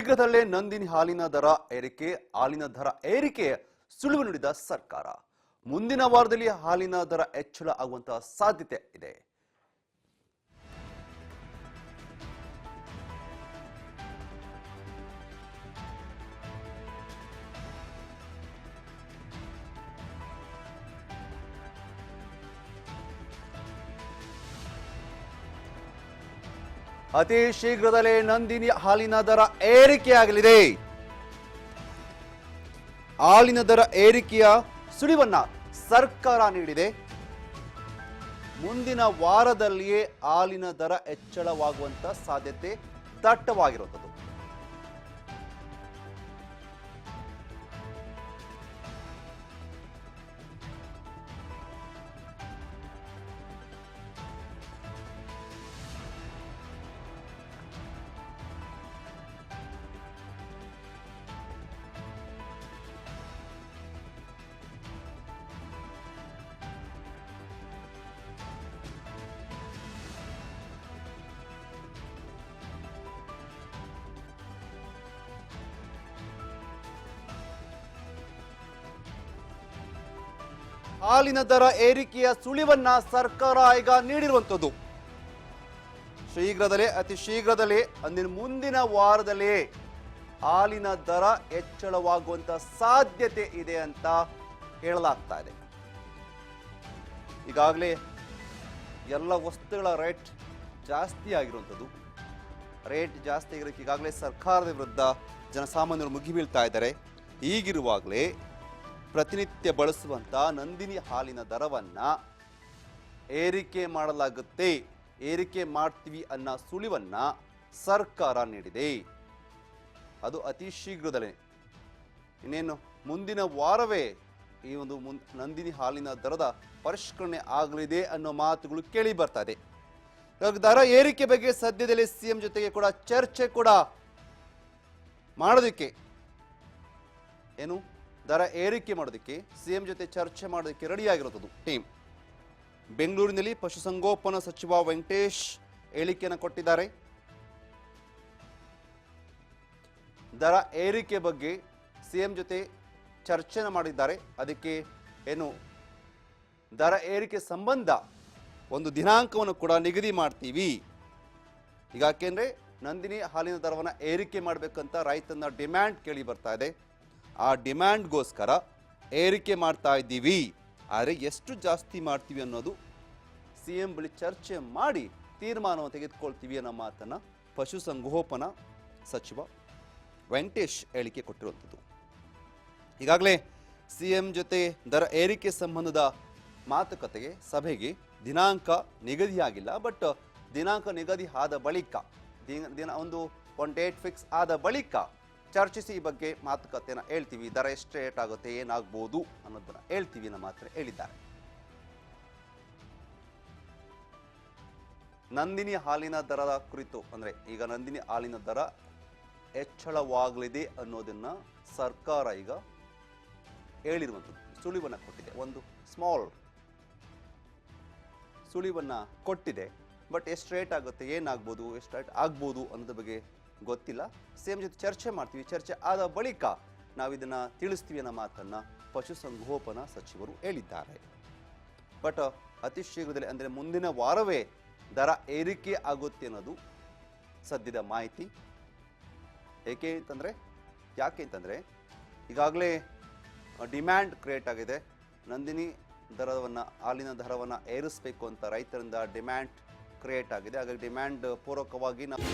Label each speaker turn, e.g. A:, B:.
A: ಶೀಘ್ರದಲ್ಲೇ ನಂದಿನಿ ಹಾಲಿನ ದರ ಏರಿಕೆ ಸುಳಿವು ನೀಡಿದ ಸರ್ಕಾರ. ಮುಂದಿನ ವಾರದಲ್ಲಿ ಹಾಲಿನ ದರ ಹೆಚ್ಚಳ ಆಗುವಂತಹ ಸಾಧ್ಯತೆ ಇದೆ. ಅತಿ ಶೀಘ್ರದಲ್ಲೇ ನಂದಿನಿ ಹಾಲಿನ ದರ ಏರಿಕೆಯಾಗಲಿದೆ. ಹಾಲಿನ ದರ ಏರಿಕೆಯ ಸುಳಿವನ್ನ ಸರ್ಕಾರ ನೀಡಿದೆ. ಮುಂದಿನ ವಾರದಲ್ಲಿಯೇ ಹಾಲಿನ ದರ ಹೆಚ್ಚಳವಾಗುವಂತ ಸಾಧ್ಯತೆ ದಟ್ಟವಾಗಿರುತ್ತದೆ. ಹಾಲಿನ ದರ ಏರಿಕೆಯ ಸುಳಿವನ್ನ ಸರ್ಕಾರ ಈಗ ನೀಡಿರುವಂಥದ್ದು. ಅತಿ ಶೀಘ್ರದಲ್ಲೇ ಅಂದಿನ ಮುಂದಿನ ವಾರದಲ್ಲೇ ಹಾಲಿನ ದರ ಹೆಚ್ಚಳವಾಗುವಂತ ಸಾಧ್ಯತೆ ಇದೆ ಅಂತ ಹೇಳಲಾಗ್ತಾ ಇದೆ. ಈಗಾಗಲೇ ಎಲ್ಲ ವಸ್ತುಗಳ ರೇಟ್ ಜಾಸ್ತಿ ಆಗಿರುವಂಥದ್ದು. ರೇಟ್ ಜಾಸ್ತಿ ಆಗಿರೋಕ್ಕೆ ಈಗಾಗಲೇ ಸರ್ಕಾರದ ವಿರುದ್ಧ ಜನಸಾಮಾನ್ಯರು ಮುಗಿಬೀಳ್ತಾ ಇದ್ದಾರೆ. ಈಗಿರುವಾಗಲೇ ಪ್ರತಿನಿತ್ಯ ಬಳಸುವಂತ ನಂದಿನಿ ಹಾಲಿನ ದರವನ್ನ ಏರಿಕೆ ಮಾಡಲಾಗುತ್ತೆ, ಏರಿಕೆ ಮಾಡ್ತೀವಿ ಅನ್ನೋ ಸುಳಿವನ್ನ ಸರ್ಕಾರ ನೀಡಿದೆ. ಅದು ಅತಿ ಶೀಘ್ರದಲ್ಲೇ, ಇನ್ನೇನು ಮುಂದಿನ ವಾರವೇ ಈ ಒಂದು ನಂದಿನಿ ಹಾಲಿನ ದರದ ಪರಿಷ್ಕರಣೆ ಆಗಲಿದೆ ಅನ್ನೋ ಮಾತುಗಳು ಕೇಳಿ ಬರ್ತಾ ಇದೆ. ದರ ಏರಿಕೆ ಬಗ್ಗೆ ಸದ್ಯದಲ್ಲೇ ಸಿಎಂ ಜೊತೆಗೆ ಕೂಡ ಚರ್ಚೆ ಕೂಡ ಮಾಡೋದಕ್ಕೆ ದರ ಏರಿಕೆ ಮಾಡೋದಕ್ಕೆ ಸಿಎಂ ಜೊತೆ ಚರ್ಚೆ ಮಾಡೋದಕ್ಕೆ ರೆಡಿಯಾಗಿರುತ್ತದೆ ಟೀಮ್. ಬೆಂಗಳೂರಿನಲ್ಲಿ ಪಶುಸಂಗೋಪನಾ ಸಚಿವ ವೆಂಕಟೇಶ್ ಹೇಳಿಕೆಯನ್ನು ಕೊಟ್ಟಿದ್ದಾರೆ. ದರ ಏರಿಕೆ ಬಗ್ಗೆ ಸಿಎಂ ಜೊತೆ ಚರ್ಚೆನ ಮಾಡಿದ್ದಾರೆ. ಅದಕ್ಕೆ ದರ ಏರಿಕೆ ಸಂಬಂಧ ಒಂದು ದಿನಾಂಕವನ್ನು ಕೂಡ ನಿಗದಿ ಮಾಡ್ತೀವಿ. ಈಗ ಯಾಕೆಂದ್ರೆ ನಂದಿನಿ ಹಾಲಿನ ದರವನ್ನು ಏರಿಕೆ ಮಾಡಬೇಕಂತ ರೈತನ ಡಿಮ್ಯಾಂಡ್ ಕೇಳಿ ಬರ್ತಾ ಇದೆ. ಆ ಡಿಮ್ಯಾಂಡ್ಗೋಸ್ಕರ ಏರಿಕೆ ಮಾಡ್ತಾ ಇದ್ದೀವಿ. ಆದರೆ ಎಷ್ಟು ಜಾಸ್ತಿ ಮಾಡ್ತೀವಿ ಅನ್ನೋದು ಸಿಎಂ ಬಳಿ ಚರ್ಚೆ ಮಾಡಿ ತೀರ್ಮಾನವನ್ನು ತೆಗೆದುಕೊಳ್ತೀವಿ ಅನ್ನೋ ಮಾತನ್ನು ಪಶುಸಂಗೋಪನಾ ಸಚಿವ ವೆಂಕಟೇಶ್ ಹೇಳಿಕೆ ಕೊಟ್ಟಿರುವಂಥದ್ದು. ಈಗಾಗಲೇ ಸಿಎಂ ಜೊತೆ ದರ ಏರಿಕೆ ಸಂಬಂಧದ ಮಾತುಕತೆಗೆ ಸಭೆಗೆ ದಿನಾಂಕ ನಿಗದಿಯಾಗಿಲ್ಲ. ಬಟ್ ದಿನಾಂಕ ನಿಗದಿ ಆದ ಬಳಿಕ ಒಂದು ಡೇಟ್ ಫಿಕ್ಸ್ ಆದ ಬಳಿಕ ಚರ್ಚಿಸಿ ಈ ಬಗ್ಗೆ ಮಾತುಕತೆಯನ್ನು ಹೇಳ್ತೀವಿ. ದರ ಎಷ್ಟು ರೇಟ್ ಆಗುತ್ತೆ, ಏನಾಗ್ಬೋದು ಅನ್ನೋದನ್ನ ಹೇಳ್ತೀವಿ ಅನ್ನೋ ಮಾತ್ರ ಹೇಳಿದ್ದಾರೆ. ನಂದಿನಿ ಹಾಲಿನ ದರದ ಕುರಿತು ಅಂದ್ರೆ ಈಗ ನಂದಿನಿ ಹಾಲಿನ ದರ ಹೆಚ್ಚಳವಾಗಲಿದೆ ಅನ್ನೋದನ್ನ ಸರ್ಕಾರ ಈಗ ಹೇಳಿರುವಂಥದ್ದು, ಸುಳಿವನ್ನ ಕೊಟ್ಟಿದೆ. ಒಂದು ಸ್ಮಾಲ್ ಸುಳಿವನ್ನ ಕೊಟ್ಟಿದೆ. ಬಟ್ ಎಷ್ಟು ರೇಟ್ ಆಗುತ್ತೆ, ಏನಾಗ್ಬೋದು, ಎಷ್ಟು ರೇಟ್ ಆಗ್ಬೋದು ಅನ್ನೋದ್ರ ಬಗ್ಗೆ ಗೊತ್ತಿಲ್ಲ. ಸಿಎಂ ಜೊತೆ ಚರ್ಚೆ ಮಾಡ್ತೀವಿ, ಚರ್ಚೆ ಆದ ಬಳಿಕ ನಾವು ಇದನ್ನ ತಿಳಿಸ್ತೀವಿ ಅನ್ನೋ ಮಾತನ್ನ ಪಶುಸಂಗೋಪನಾ ಸಚಿವರು ಹೇಳಿದ್ದಾರೆ. ಬಟ್ ಅತಿ ಶೀಘ್ರದಲ್ಲಿ ಅಂದರೆ ಮುಂದಿನ ವಾರವೇ ದರ ಏರಿಕೆ ಆಗುತ್ತೆ ಅನ್ನೋದು ಸದ್ಯದ ಮಾಹಿತಿ. ಯಾಕೆ ಅಂತಂದ್ರೆ ಈಗಾಗಲೇ ಡಿಮ್ಯಾಂಡ್ ಕ್ರಿಯೇಟ್ ಆಗಿದೆ. ನಂದಿನಿ ಹಾಲಿನ ದರವನ್ನು ಏರಿಸಬೇಕು ಅಂತ ರೈತರಿಂದ ಡಿಮ್ಯಾಂಡ್ ಕ್ರಿಯೇಟ್ ಆಗಿದೆ. ಹಾಗಾಗಿ ಡಿಮ್ಯಾಂಡ್ ಪೂರ್ವಕವಾಗಿ ನಾವು